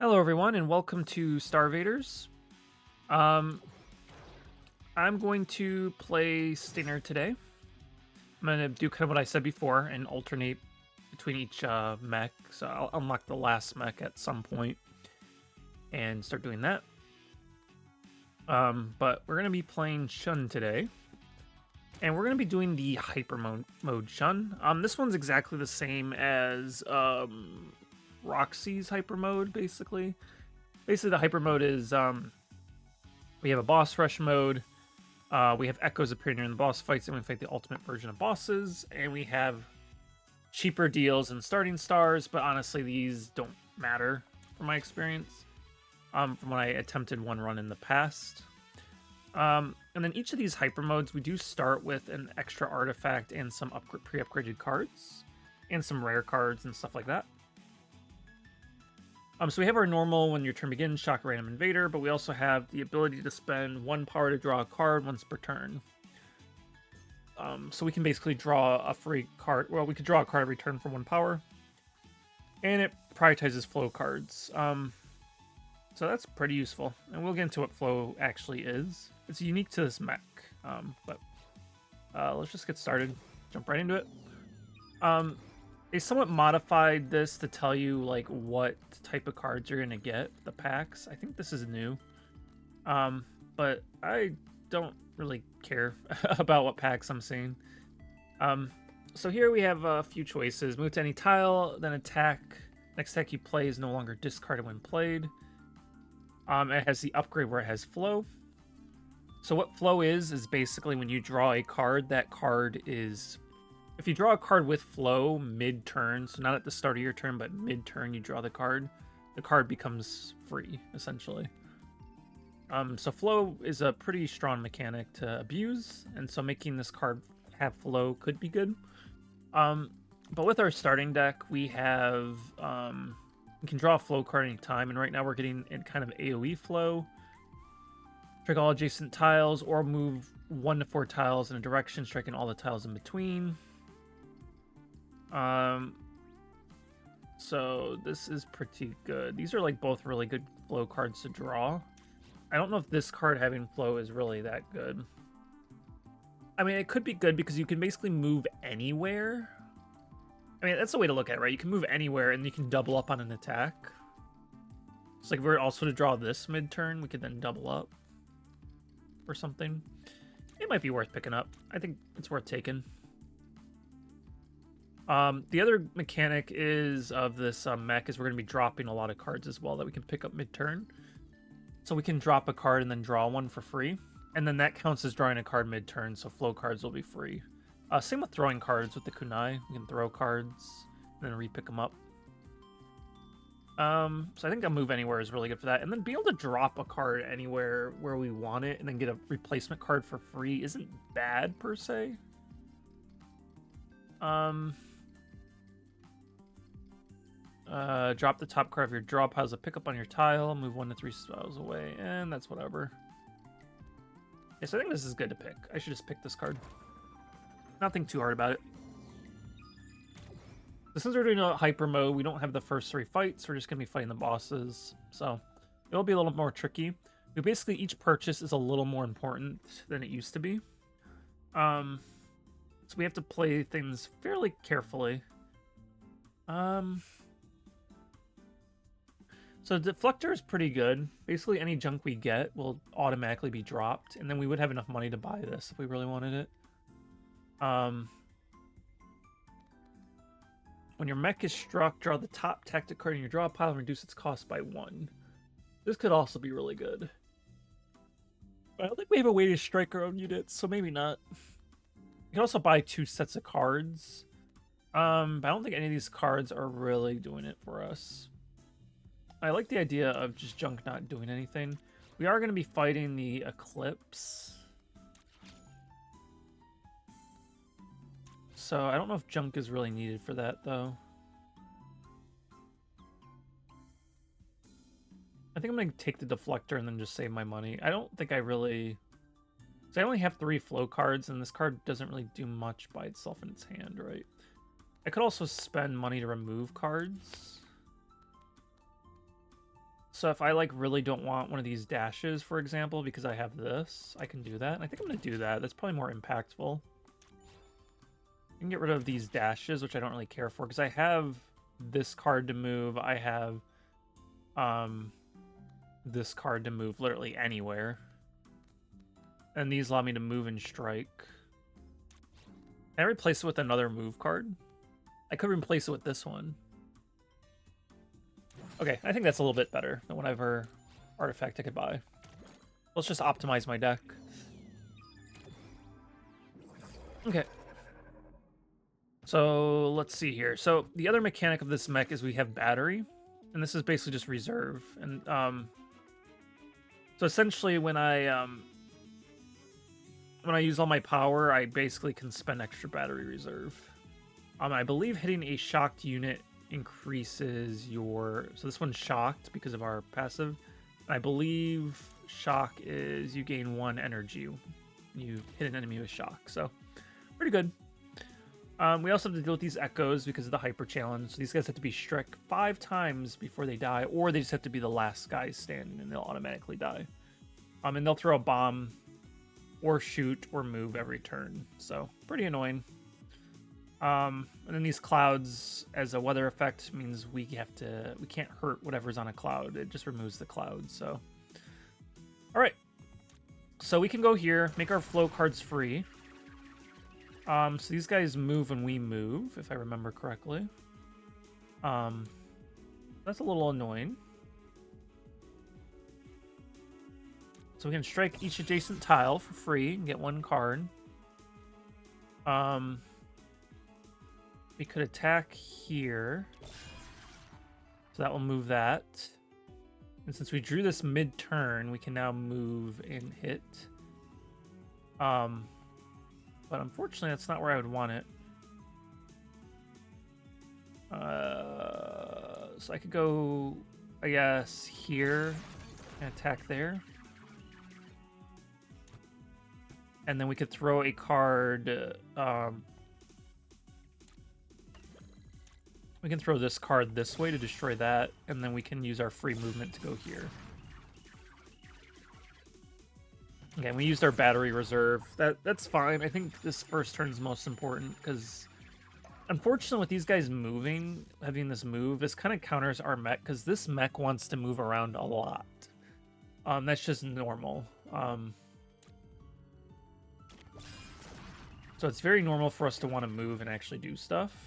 Hello, everyone, and welcome to StarVaders. Um, I'm going to play Stinger today. I'm going to do kind of what I said before and alternate between each mech. So I'll unlock the last mech at some point and start doing that. But we're going to be playing Shun today. And we're going to be doing the hyper mode Shun. This one's exactly the same as Roxy's hyper mode, basically. Basically, the hyper mode is we have a boss rush mode. We have echoes appearing during the boss fights, and we fight the ultimate version of bosses. And we have cheaper deals and starting stars, but honestly, these don't matter from my experience. From when I attempted one run in the past. And then each of these hyper modes, we do start with an extra artifact and some pre-upgraded cards, and some rare cards and stuff like that. So we have our normal when your turn begins, shock a random invader, but we also have the ability to spend 1 power to draw a card once per turn. So we can basically draw a free card. Well, we could draw a card every turn for 1 power. And it prioritizes flow cards. So that's pretty useful. And we'll get into what flow actually is. It's unique to this mech. But let's just get started. Jump right into it. They somewhat modified this to tell you like what type of cards you're gonna get, the packs. I think this is new. But I don't really care about what packs I'm seeing. So here we have a few choices. Move to any tile, then attack. Next attack you play is no longer discarded when played. It has the upgrade where it has flow. So what flow is basically when you draw a card, that card is... If you draw a card with flow mid-turn, so not at the start of your turn, but mid-turn you draw the card becomes free, essentially. So flow is a pretty strong mechanic to abuse, and so making this card have flow could be good. But with our starting deck, we have... we can draw a flow card anytime, and right now we're getting in kind of AoE flow. Strike all adjacent tiles, or move 1 to 4 tiles in a direction, striking all the tiles in between. So this is pretty good. These are like both really good flow cards to draw. I don't know if this card having flow is really that good. I mean, it could be good because you can basically move anywhere. I mean, that's the way to look at it, right? You can move anywhere and you can double up on an attack. So like if we were also to draw this mid-turn, we could then double up or something. It might be worth picking up. I think it's worth taking. The other mechanic is of this mech is we're going to be dropping a lot of cards as well that we can pick up mid-turn. So we can drop a card and then draw one for free. And then that counts as drawing a card mid-turn, so flow cards will be free. Same with throwing cards with the kunai. We can throw cards and then re-pick them up. So I think a move anywhere is really good for that. And then being able to drop a card anywhere where we want it and then get a replacement card for free isn't bad per se. Drop the top card of your draw pile as a pickup on your tile. Move 1 to 3 spells away, and that's whatever. Yes, I think this is good to pick. I should just pick this card. Nothing too hard about it. Since we're doing a hyper mode, we don't have the first 3 fights. We're just going to be fighting the bosses. So it'll be a little more tricky. Basically, each purchase is a little more important than it used to be. So we have to play things fairly carefully. So Deflector is pretty good. Basically, any junk we get will automatically be dropped, and then we would have enough money to buy this if we really wanted it. When your mech is struck, draw the top tactic card in your draw pile and reduce its cost by 1. This could also be really good. But I don't think we have a way to strike our own units, so maybe not. You can also buy 2 sets of cards. But I don't think any of these cards are really doing it for us. I like the idea of just junk not doing anything. We are going to be fighting the Eclipse. So I don't know if junk is really needed for that, though. I think I'm going to take the Deflector and then just save my money. I don't think I really... So I only have 3 flow cards, and this card doesn't really do much by itself in its hand, right? I could also spend money to remove cards. So if I like really don't want one of these dashes, for example, because I have this, I can do that. And I think I'm going to do that. That's probably more impactful. I can get rid of these dashes, which I don't really care for, because I have this card to move. I have this card to move literally anywhere. And these allow me to move and strike. Can I replace it with another move card? I could replace it with this one. Okay, I think that's a little bit better than whatever artifact I could buy. Let's just optimize my deck. Okay. So let's see here. So the other mechanic of this mech is we have battery, and this is basically just reserve. And so essentially when I use all my power, I basically can spend extra battery reserve. I believe hitting a shocked unit increases your... So this one's shocked because of our passive. I believe shock is you gain 1 energy. You hit an enemy with shock, so pretty good. We also have to deal with these echoes because of the hyper challenge. So these guys have to be struck 5 times before they die, or they just have to be the last guy standing and they'll automatically die. And they'll throw a bomb or shoot or move every turn, so pretty annoying. And then these clouds as a weather effect means we can't hurt whatever's on a cloud. It just removes the cloud. So all right, so we can go here, make our flow cards free. So these guys move when we move, if I remember correctly. That's a little annoying. So we can strike each adjacent tile for free and get 1 card. We could attack here. So that will move that. And since we drew this mid-turn, we can now move and hit. But unfortunately, that's not where I would want it. So I could go, I guess, here and attack there. And then we could throw a card. We can throw this card this way to destroy that, and then we can use our free movement to go here. Okay, we used our battery reserve. That's fine. I think this first turn is most important because, unfortunately, with these guys moving, having this move, this kind of counters our mech because this mech wants to move around a lot. That's just normal. So it's very normal for us to want to move and actually do stuff.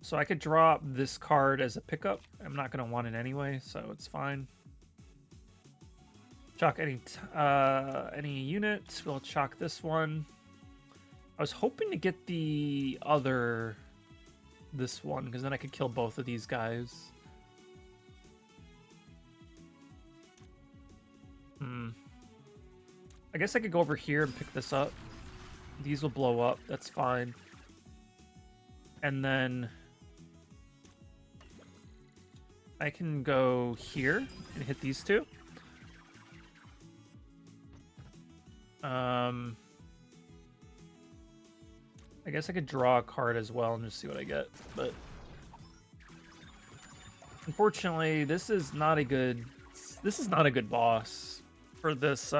So I could drop this card as a pickup. I'm not going to want it anyway, so it's fine. Chalk any unit. We'll chalk this one. I was hoping to get the other... this one, because then I could kill both of these guys. I guess I could go over here and pick this up. These will blow up. That's fine. And then... I can go here and hit these 2. I guess I could draw a card as well and just see what I get, but unfortunately, this is not a good boss for this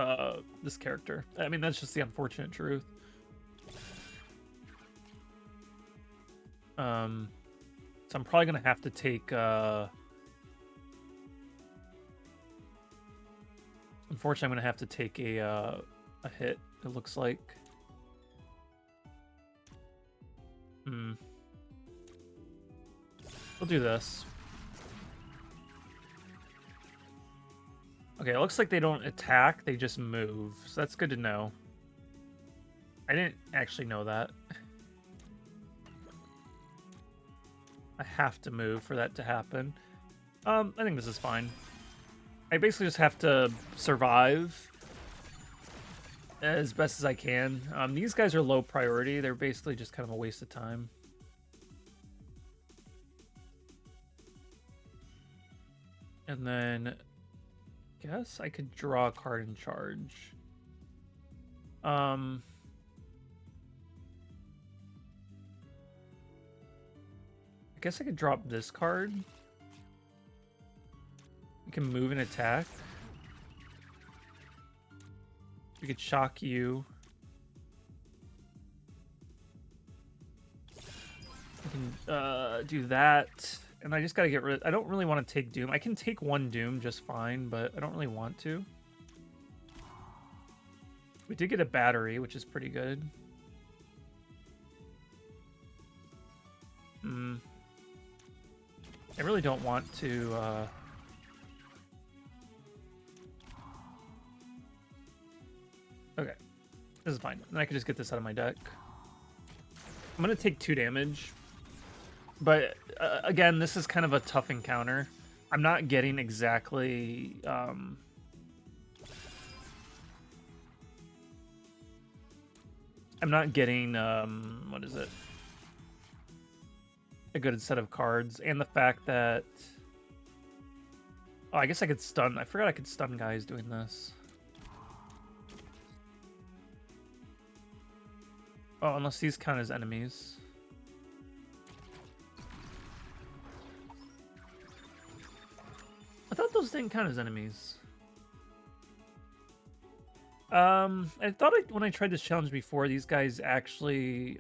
this character. I mean, that's just the unfortunate truth. So I'm probably gonna have to take. Unfortunately, I'm gonna have to take a hit. It looks like. We'll do this. Okay, it looks like they don't attack, they just move. So that's good to know. I didn't actually know that. I have to move for that to happen. I think this is fine. I basically just have to survive as best as I can. These guys are low priority. They're basically just kind of a waste of time. And then I guess I could draw a card in charge. I guess I could drop this card. We can move and attack. We could shock you. We can do that. And I just gotta get rid. I don't really want to take Doom. I can take one Doom just fine, but I don't really want to. We did get a battery, which is pretty good. I really don't want to... Okay. This is fine. Then I can just get this out of my deck. I'm going to take 2 damage. But, again, this is kind of a tough encounter. I'm not getting exactly... I'm not getting... what is it? A good set of cards. And the fact that... Oh, I guess I could stun. I forgot I could stun guys doing this. Oh, unless these count as enemies. I thought those didn't count as enemies. I thought when I tried this challenge before, these guys actually,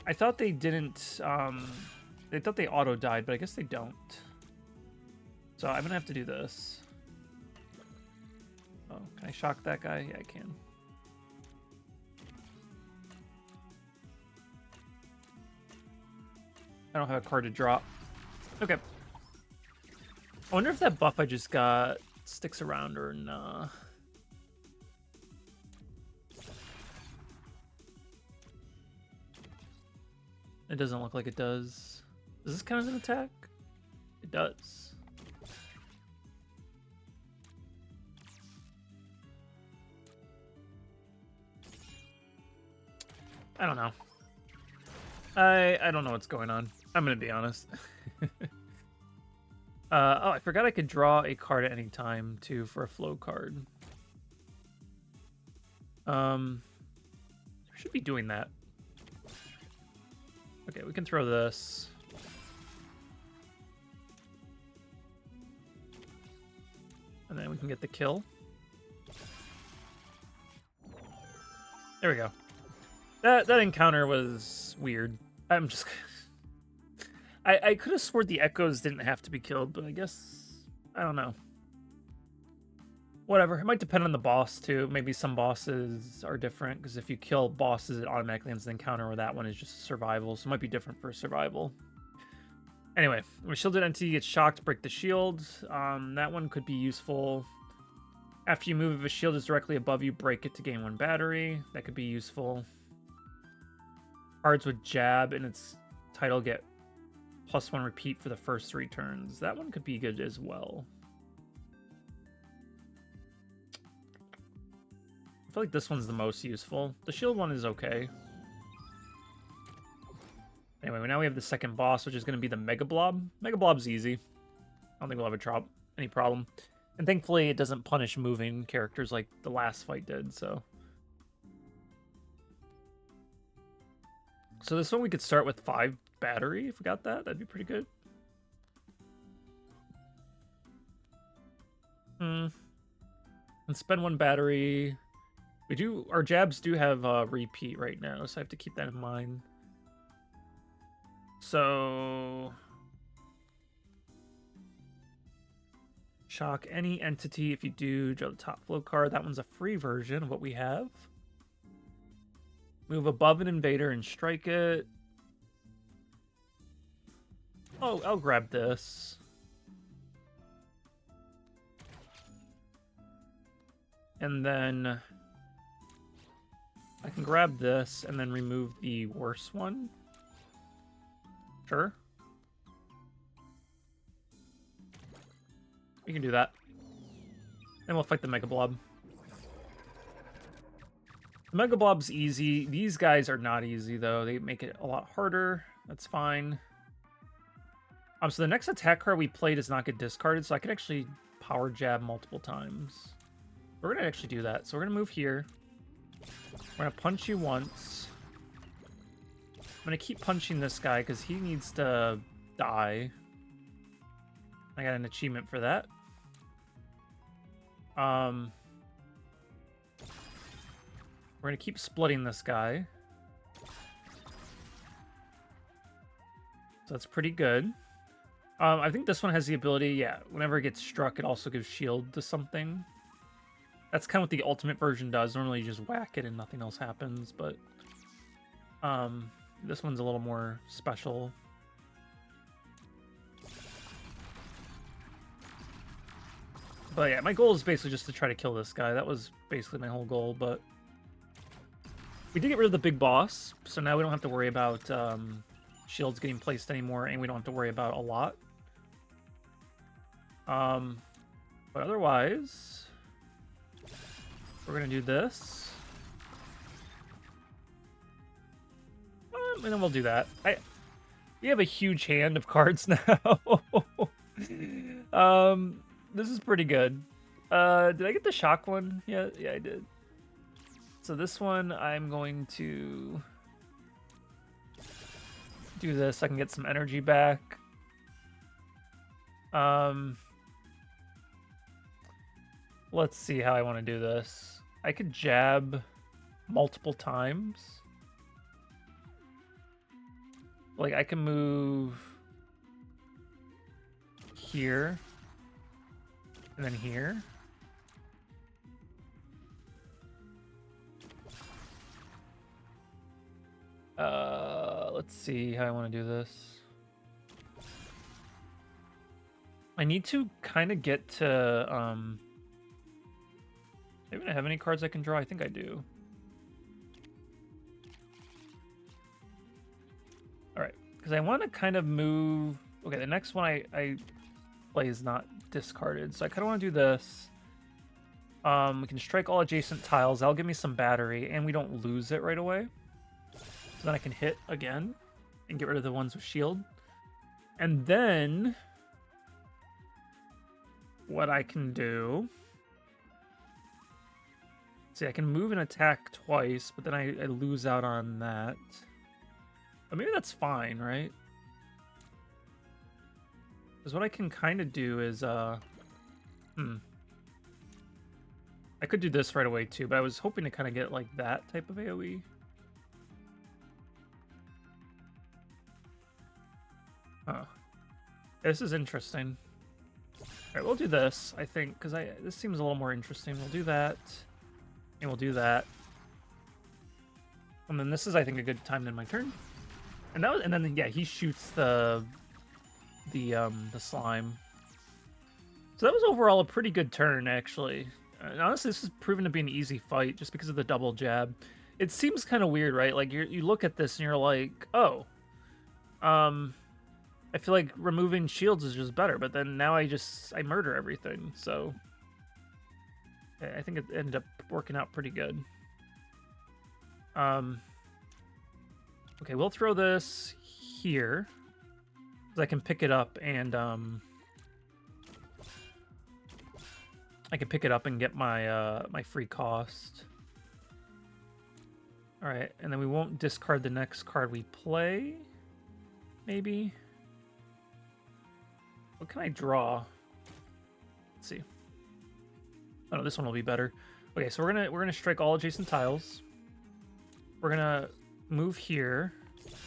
I thought they didn't, they thought they auto-died, but I guess they don't. So I'm gonna have to do this. Oh, can I shock that guy? Yeah, I can. I don't have a card to drop. Okay. I wonder if that buff I just got sticks around or nah. It doesn't look like it does. Does this count as an attack? It does. I don't know. I don't know what's going on. I'm gonna be honest. Oh, I forgot I could draw a card at any time too for a flow card. I should be doing that. Okay, we can throw this. And then we can get the kill. There we go. That encounter was weird. I'm just... I could have sworn the echoes didn't have to be killed, but I guess... I don't know. Whatever. It might depend on the boss, too. Maybe some bosses are different, because if you kill bosses, it automatically ends the encounter, where that one is just survival, so it might be different for survival. Anyway, when a shielded entity gets shocked, break the shield. That one could be useful. After you move, if a shield is directly above you, break it to gain 1 battery. That could be useful. Cards with jab in its title get +1 repeat for the first 3 turns. That one could be good as well. I feel like this one's the most useful. The shield one is okay. Anyway, now we have the second boss, which is going to be the Mega Blob. Mega Blob's easy. I don't think we'll have any problem. And thankfully, it doesn't punish moving characters like the last fight did, so... So this one we could start with 5 battery, if we got that. That'd be pretty good. And spend 1 battery. Our jabs do have repeat right now, so I have to keep that in mind. So... Shock any entity. If you do, draw the top flow card. That one's a free version of what we have. Move above an invader and strike it. Oh, I'll grab this. And then I can grab this and then remove the worst one. Sure. We can do that. And we'll fight the Mega Blob. The Mega Blob's easy. These guys are not easy, though. They make it a lot harder. That's fine. So the next attack card we play does not get discarded, so I can actually power jab multiple times. We're going to actually do that. So we're going to move here. We're going to punch you once. I'm gonna keep punching this guy because he needs to die. I got an achievement for that. We're gonna keep splitting this guy. So that's pretty good. I think this one has the ability, yeah, whenever it gets struck, it also gives shield to something. That's kind of what the ultimate version does. Normally you just whack it and nothing else happens, but this one's a little more special. But yeah, my goal is basically just to try to kill this guy. That was basically my whole goal, but we did get rid of the big boss, so now we don't have to worry about shields getting placed anymore, and we don't have to worry about a lot. But otherwise, we're gonna do this. And then we'll do that. We have a huge hand of cards now. This is pretty good. Did I get the shock one? Yeah, I did. So this one, I'm going to do this. I can get some energy back. Let's see how I want to do this. I could jab multiple times. Like, I can move here and then here. Let's see how I want to do this. I need to kind of get to, maybe I have any cards I can draw? I think I do. Alright, because I want to kind of move... Okay, the next one I play is not discarded, so I kind of want to do this. We can strike all adjacent tiles. That'll give me some battery, and we don't lose it right away. So then I can hit again and get rid of the ones with shield. And then what I can do... See, I can move and attack twice, but then I lose out on that. But maybe that's fine, right? Because what I can kind of do is, I could do this right away too, but I was hoping to kind of get like that type of AoE. Huh. This is interesting. Alright, we'll do this, I think, because this seems a little more interesting. We'll do that. And we'll do that. And then this is, I think, a good time in my turn. And that was, and then yeah, he shoots the slime. So that was overall a pretty good turn, actually. And honestly, this has proven to be an easy fight just because of the double jab. It seems kind of weird, right? Like you look at this and you're like, oh, I feel like removing shields is just better. But then now I murder everything. So I think it ended up working out pretty good. Okay, we'll throw this here, because I can pick it up and I can pick it up and get my my free cost. All right, and then we won't discard the next card we play. Maybe. What can I draw? Let's see. Oh no, this one will be better. Okay, so we're gonna strike all adjacent tiles. We're gonna move here.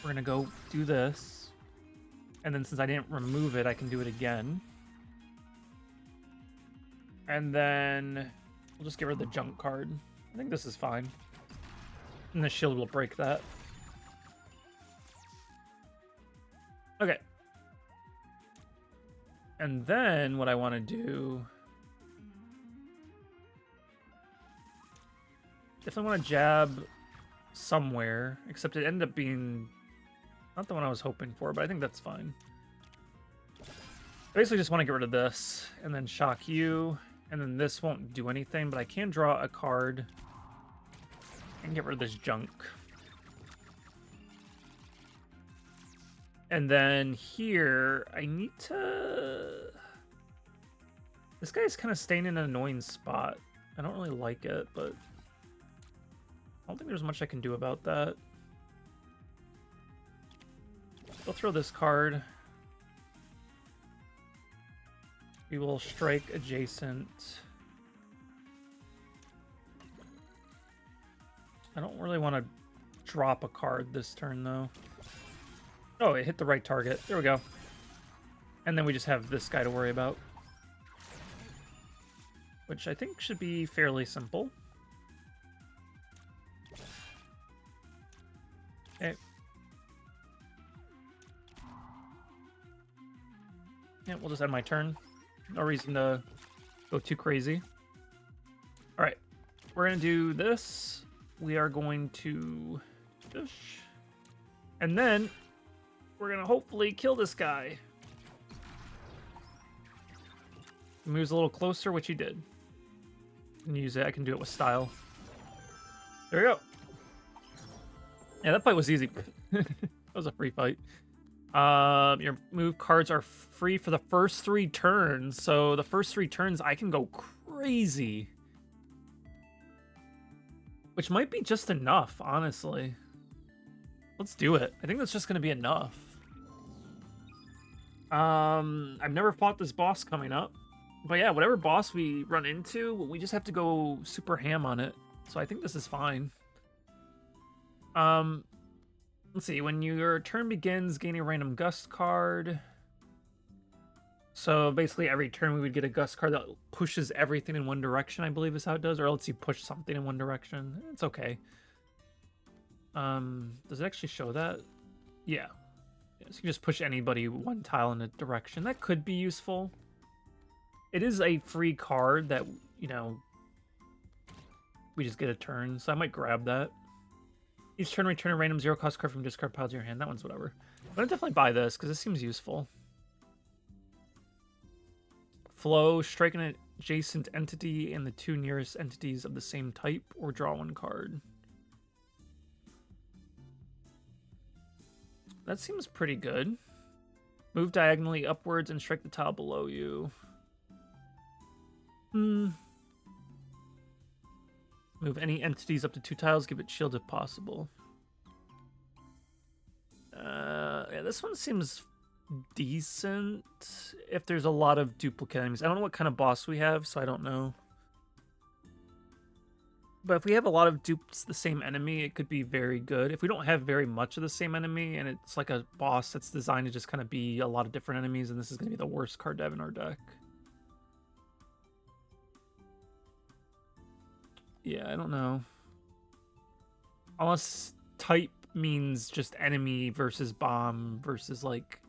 We're gonna go do this, and then since I didn't remove it, I can do it again. And then we'll just get rid of the junk card. I think this is fine. And the shield will break that. Okay. And then what I want to do... If I want to jab somewhere, except it ended up being not the one I was hoping for, but I think that's fine. I basically just want to get rid of this, and then shock you, and then this won't do anything, but I can draw a card and get rid of this junk. And then here, I need to... This guy's kind of staying in an annoying spot. I don't really like it, but I don't think there's much I can do about that. We'll throw this card. We will strike adjacent. I don't really want to drop a card this turn, though. Oh, it hit the right target. There we go. And then we just have this guy to worry about, which I think should be fairly simple. Okay. Yeah, we'll just end my turn. No reason to go too crazy. All right, we're gonna do this. We are going to fish. And then we're gonna hopefully kill this guy. He moves a little closer, which he did. I can use it. I can do it with style. There we go. Yeah, that fight was easy. That was a free fight. Your move cards are free for the first 3 turns. So the first 3 turns, I can go crazy. Which might be just enough, honestly. Let's do it. I think that's just going to be enough. I've never fought this boss coming up. But yeah, whatever boss we run into, we just have to go super ham on it. So I think this is fine. Let's see. When your turn begins, gain a random gust card. So basically every turn we would get a gust card that pushes everything in one direction, I believe is how it does. Or lets you push something in one direction. It's okay. Does it actually show that? Yeah. So you can just push anybody one tile in a direction. That could be useful. It is a free card that, you know, we just get a turn. So I might grab that. Each turn, return a random 0-cost card from discard pile to your hand. That one's whatever. I'm going to definitely buy this because this seems useful. Flow, strike an adjacent entity and the 2 nearest entities of the same type, or draw 1 card. That seems pretty good. Move diagonally upwards and strike the tile below you. Move any entities up to 2 tiles, give it shield if possible. Yeah, this one seems decent if there's a lot of duplicate enemies. I don't know what kind of boss we have, so I don't know. But if we have a lot of dupes the same enemy, it could be very good. If we don't have very much of the same enemy, and it's like a boss that's designed to just kind of be a lot of different enemies, and this is going to be the worst card to have in our deck. Yeah, I don't know. Unless type means just enemy versus bomb versus like...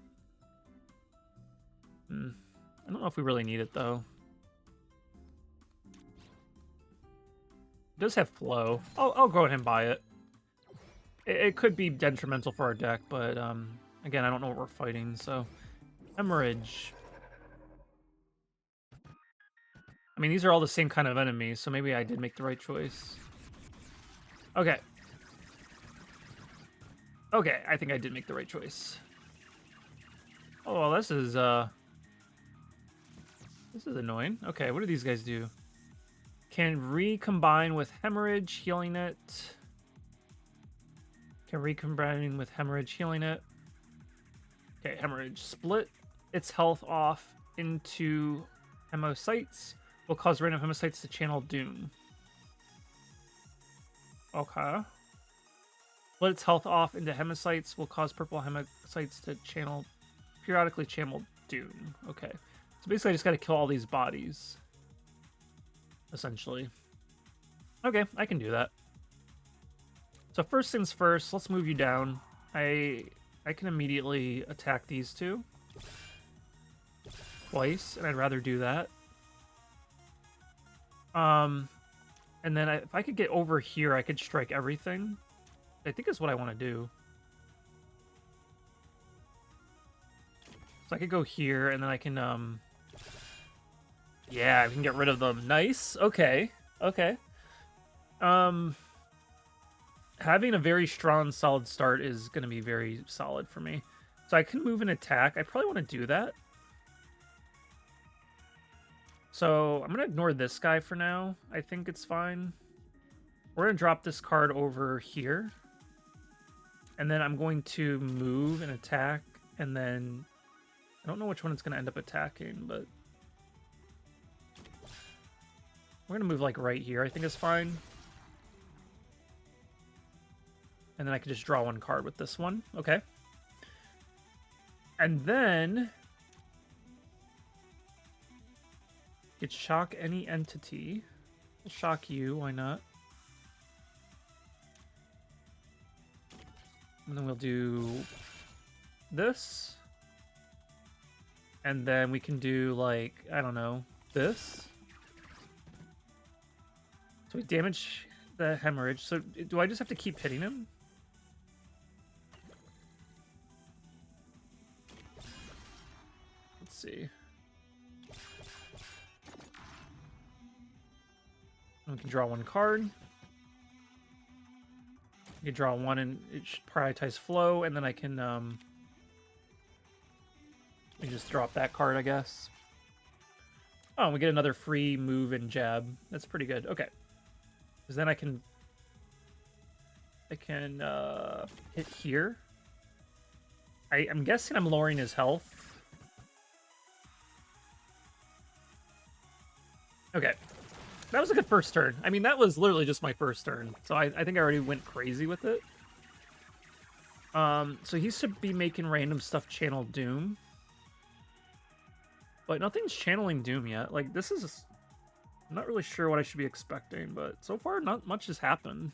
I don't know if we really need it, though. It does have flow. I'll go ahead and buy it. It could be detrimental for our deck, but again, I don't know what we're fighting, so... Hemorrhage. I mean, these are all the same kind of enemies, so maybe I did make the right choice. Okay. Okay, I think I did make the right choice. Oh, well, this is annoying. Okay, what do these guys do? Can recombine with hemorrhage, healing it. Can recombine with hemorrhage, healing it. Okay, hemorrhage. Split its health off into hemocytes. Will cause random hemocytes to channel Doom. Okay. Split its health off into hemocytes. Will cause purple hemocytes to periodically channel Doom. Okay. So basically I just got to kill all these bodies. Essentially. Okay, I can do that. So first things first, let's move you down. I can immediately attack these two. Twice, and I'd rather do that. And then if I could get over here, I could strike everything. I think is what I want to do. So I could go here, and then I can, yeah, I can get rid of them. Nice. Okay. Okay. Having a very strong, solid start is going to be very solid for me. So I can move and attack. I probably want to do that. So I'm going to ignore this guy for now. I think it's fine. We're going to drop this card over here. And then I'm going to move and attack, and then I don't know which one it's going to end up attacking, but we're going to move like right here, I think is fine. And then I can just draw one card with this one. Okay. And then it shock any entity. We'll shock you, why not? And then we'll do this. And then we can do, like, I don't know, this. So we damage the hemorrhage. So do I just have to keep hitting him? Let's see. We can draw one card. You can draw one and it should prioritize flow, and then I can just drop that card, I guess. Oh, we get another free move and jab. That's pretty good. Okay. Because then I can hit here. I'm guessing I'm lowering his health. Okay. That was a good first turn. I mean, that was literally just my first turn. So I think I already went crazy with it. So he should be making random stuff channel Doom. But nothing's channeling Doom yet. Like, this is... I'm not really sure what I should be expecting, but so far not much has happened.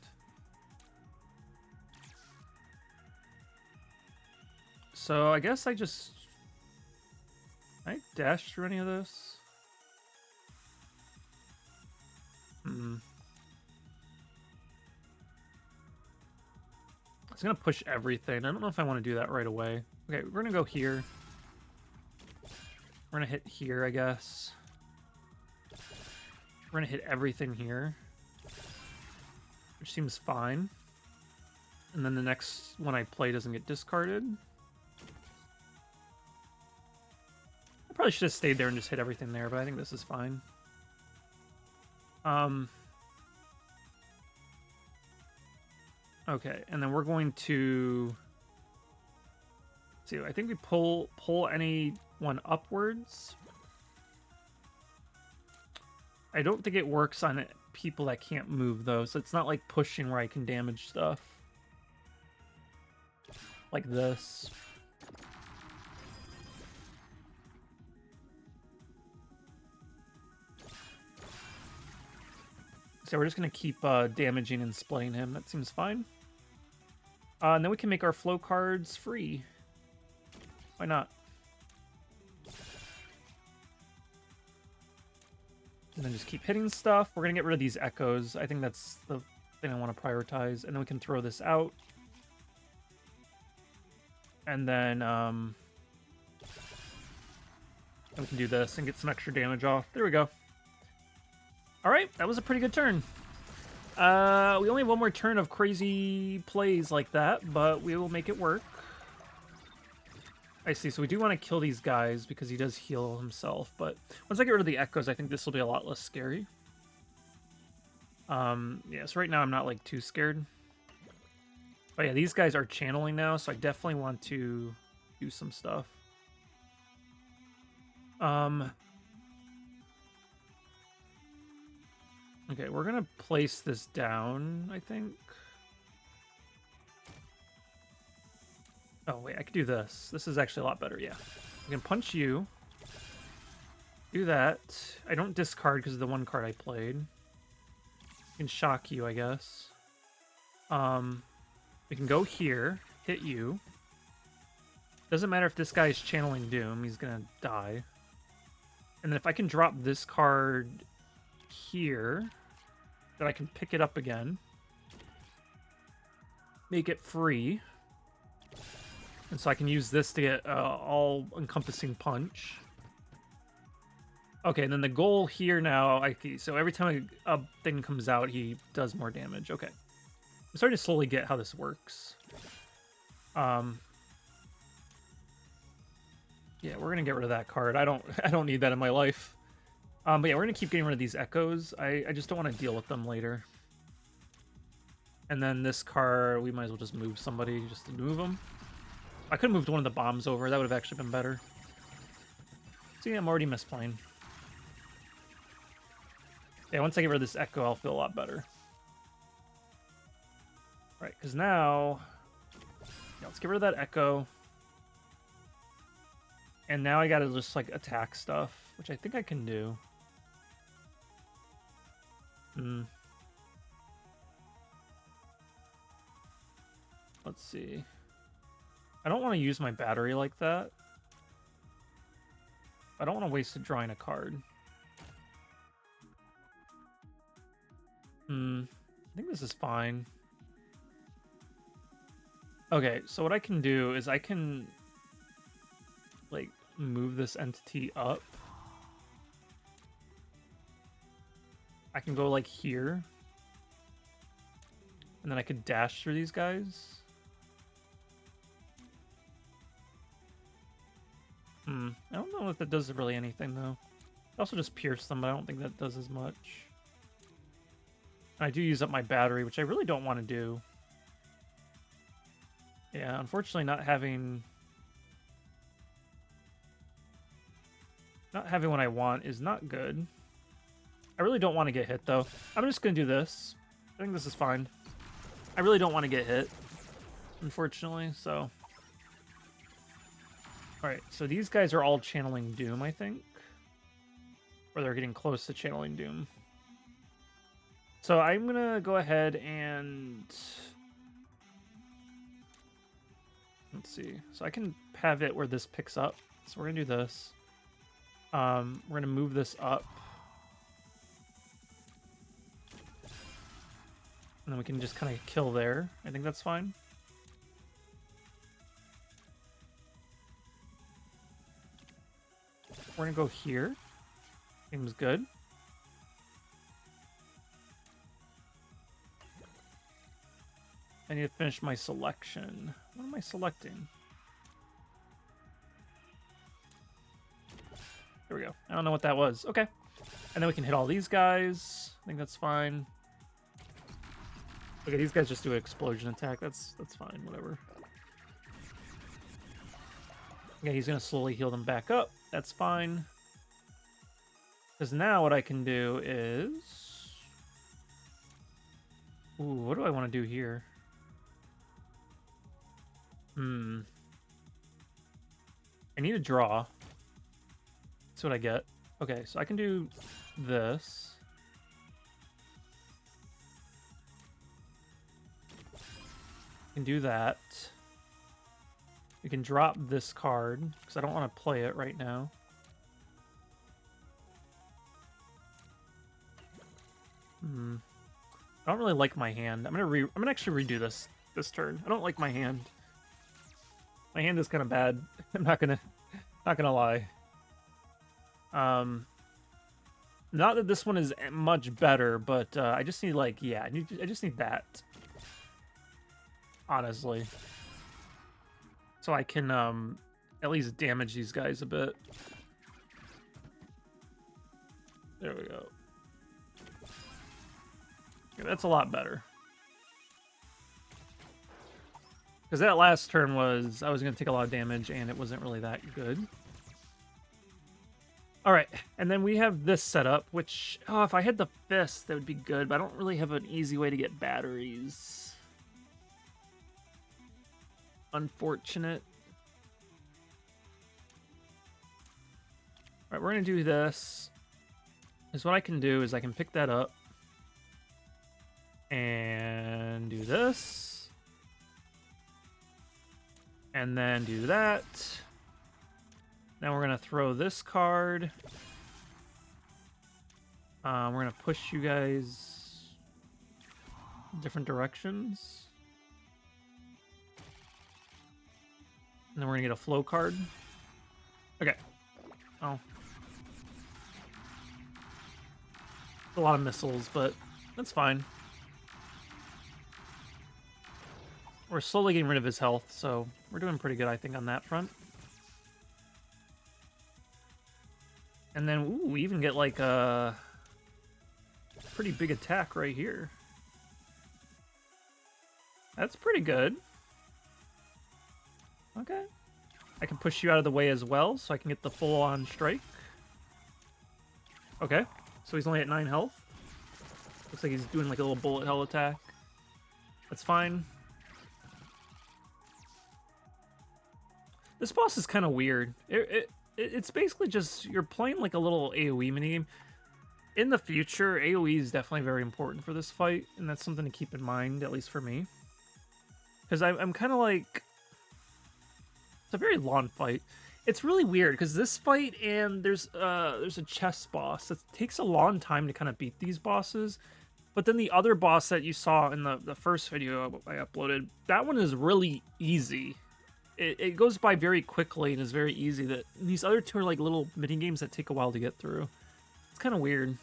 So I guess I just... Can I dash through any of this? It's gonna push everything. I don't know if I want to do that right away. Okay, we're gonna go here. We're gonna hit here, I guess. We're gonna hit everything here, which seems fine. And then the next one I play doesn't get discarded. I probably should have stayed there and just hit everything there, but I think this is fine. Okay, and then we're going to see. I think we pull anyone upwards. I don't think it works on people that can't move though, so it's not like pushing where I can damage stuff like this. So we're just going to keep damaging and splaying him. That seems fine. And then we can make our flow cards free. Why not? And then just keep hitting stuff. We're going to get rid of these echoes. I think that's the thing I want to prioritize. And then we can throw this out. And then we can do this and get some extra damage off. There we go. All right, that was a pretty good turn. We only have one more turn of crazy plays like that, but we will make it work. I see, so we do want to kill these guys because he does heal himself, but once I get rid of the echoes, I think this will be a lot less scary. Yeah, so right now I'm not, like, too scared. But yeah, these guys are channeling now, so I definitely want to do some stuff. Okay, we're gonna place this down, I think. Oh, wait, I could do this. This is actually a lot better, yeah. I can punch you. Do that. I don't discard because of the one card I played. I can shock you, I guess. We can go here, hit you. Doesn't matter if this guy's channeling Doom, he's gonna die. And then if I can drop this card here, that I can pick it up again, make it free, and so I can use this to get all-encompassing punch. Okay, and then the goal here now, so every time a thing comes out, he does more damage. Okay, I'm starting to slowly get how this works. Yeah, we're gonna get rid of that card. I don't need that in my life. But yeah, we're gonna keep getting rid of these echoes. I just don't want to deal with them later. And then this card, we might as well just move somebody just to move them. I could have moved one of the bombs over. That would have actually been better. See, I'm already misplaying. Yeah, once I get rid of this Echo, I'll feel a lot better. All right, because now... Yeah, let's get rid of that Echo. And now I gotta just, like, attack stuff, which I think I can do. Let's see. I don't want to use my battery like that. I don't want to waste it drawing a card. I think this is fine. Okay, so what I can do is I can, like, move this entity up. I can go, like, here. And then I could dash through these guys. I don't know if that does really anything, though. I also just pierce them, but I don't think that does as much. I do use up my battery, which I really don't want to do. Yeah, unfortunately not having what I want is not good. I really don't want to get hit, though. I'm just going to do this. I think this is fine. I really don't want to get hit, unfortunately, so... Alright, so these guys are all channeling Doom, I think. Or they're getting close to channeling Doom. So I'm going to go ahead and... Let's see. So I can have it where this picks up. So we're going to do this. We're going to move this up. And then we can just kind of kill there. I think that's fine. We're going to go here. Seems good. I need to finish my selection. What am I selecting? There we go. I don't know what that was. Okay. And then we can hit all these guys. I think that's fine. Okay, these guys just do an explosion attack. That's fine. Whatever. Okay, he's going to slowly heal them back up. That's fine. Because now what I can do is... Ooh, what do I want to do here? I need a draw. That's what I get. Okay, so I can do this. I can do that. We can drop this card, because I don't want to play it right now. I don't really like my hand. I'm gonna actually redo this turn. I don't like my hand. My hand is kind of bad. I'm not gonna lie. Not that this one is much better, but I just need, like, yeah, I just need that. Honestly. So I can at least damage these guys a bit. There we go. Yeah, that's a lot better. Because that last turn was... I was going to take a lot of damage, and it wasn't really that good. Alright, and then we have this setup, which... Oh, if I had the fist, that would be good, but I don't really have an easy way to get batteries. Unfortunate. Alright, we're going to do this. Because what I can do is I can pick that up. And do this. And then do that. Now we're going to throw this card. We're going to push you guys different directions. And then we're going to get a flow card. Okay. Oh. A lot of missiles, but that's fine. We're slowly getting rid of his health, so we're doing pretty good, I think, on that front. And then, ooh, we even get, like, a pretty big attack right here. That's pretty good. Okay. I can push you out of the way as well, so I can get the full-on strike. Okay. So he's only at 9 health. Looks like he's doing like a little bullet hell attack. That's fine. This boss is kind of weird. It's basically just, you're playing like a little AoE minigame. In the future, AoE is definitely very important for this fight, and that's something to keep in mind, at least for me. Because I'm kind of like... It's a very long fight. It's really weird, because this fight and there's a chess boss. It takes a long time to kind of beat these bosses. But then the other boss that you saw in the first video I uploaded, that one is really easy. It goes by very quickly and is very easy. That these other two are like little mini games that take a while to get through. It's kind of weird.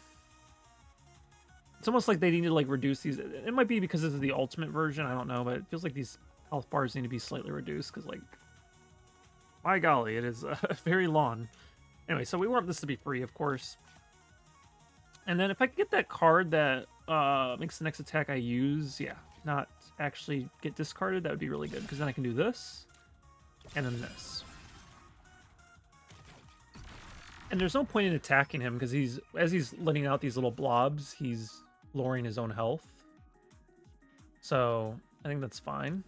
It's almost like they need to like reduce these. It might be because this is the ultimate version. I don't know, but it feels like these health bars need to be slightly reduced because, like, my golly, it is very long. Anyway, so we want this to be free, of course. And then if I can get that card that makes the next attack I use, yeah, not actually get discarded, that would be really good because then I can do this. And then this. And there's no point in attacking him because as he's letting out these little blobs, he's lowering his own health. So I think that's fine.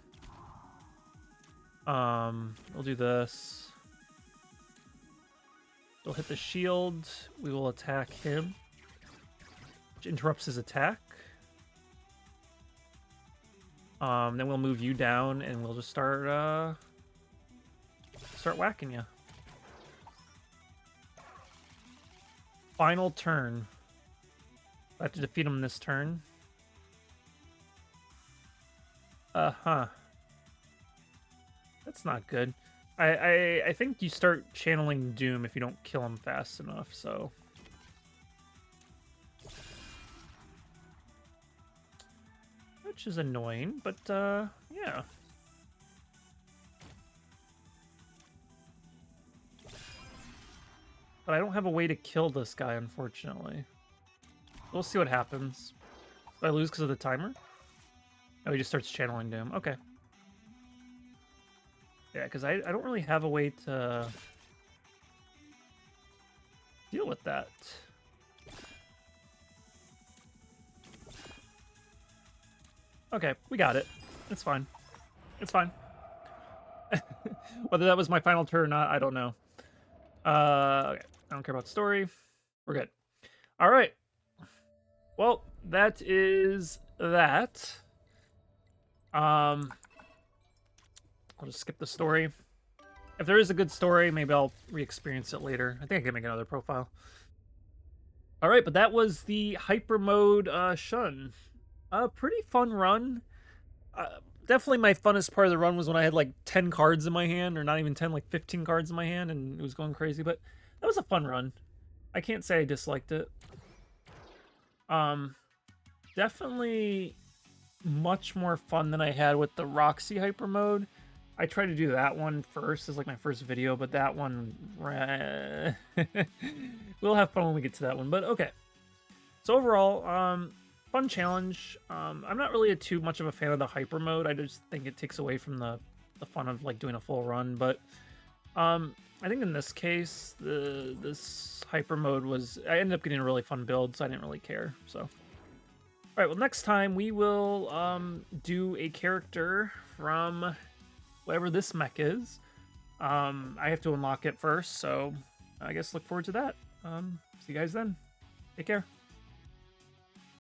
We'll do this. We'll hit the shield. We will attack him, which interrupts his attack. Then we'll move you down and we'll just start whacking you. Final turn. I have to defeat him this turn. That's not good. I think you start channeling Doom if you don't kill him fast enough, so... Which is annoying, but, yeah. But I don't have a way to kill this guy, unfortunately. We'll see what happens. Do I lose because of the timer? Oh, he just starts channeling Doom. Okay. Yeah, because I don't really have a way to deal with that. Okay, we got it. It's fine. It's fine. Whether that was my final turn or not, I don't know. Okay. I don't care about story. We're good. All right. Well, that is that. I'll just skip the story. If there is a good story, maybe I'll re-experience it later. I think I can make another profile. All right, but that was the hyper mode Shun. A pretty fun run. Definitely my funnest part of the run was when I had like 10 cards in my hand, or not even 10, like 15 cards in my hand, and it was going crazy. But that was a fun run. I can't say I disliked it. Definitely much more fun than I had with the Roxy hyper mode. I tried to do that one first as like my first video, but that one... we'll have fun when we get to that one, but okay. So overall, fun challenge. I'm not really too much of a fan of the hyper mode. I just think it takes away from the fun of like doing a full run, but I think in this case, this hyper mode was... I ended up getting a really fun build, so I didn't really care, so... Alright, well next time we will do a character from whatever this mech is. I have to unlock it first, so I guess look forward to that. See you guys then. Take care.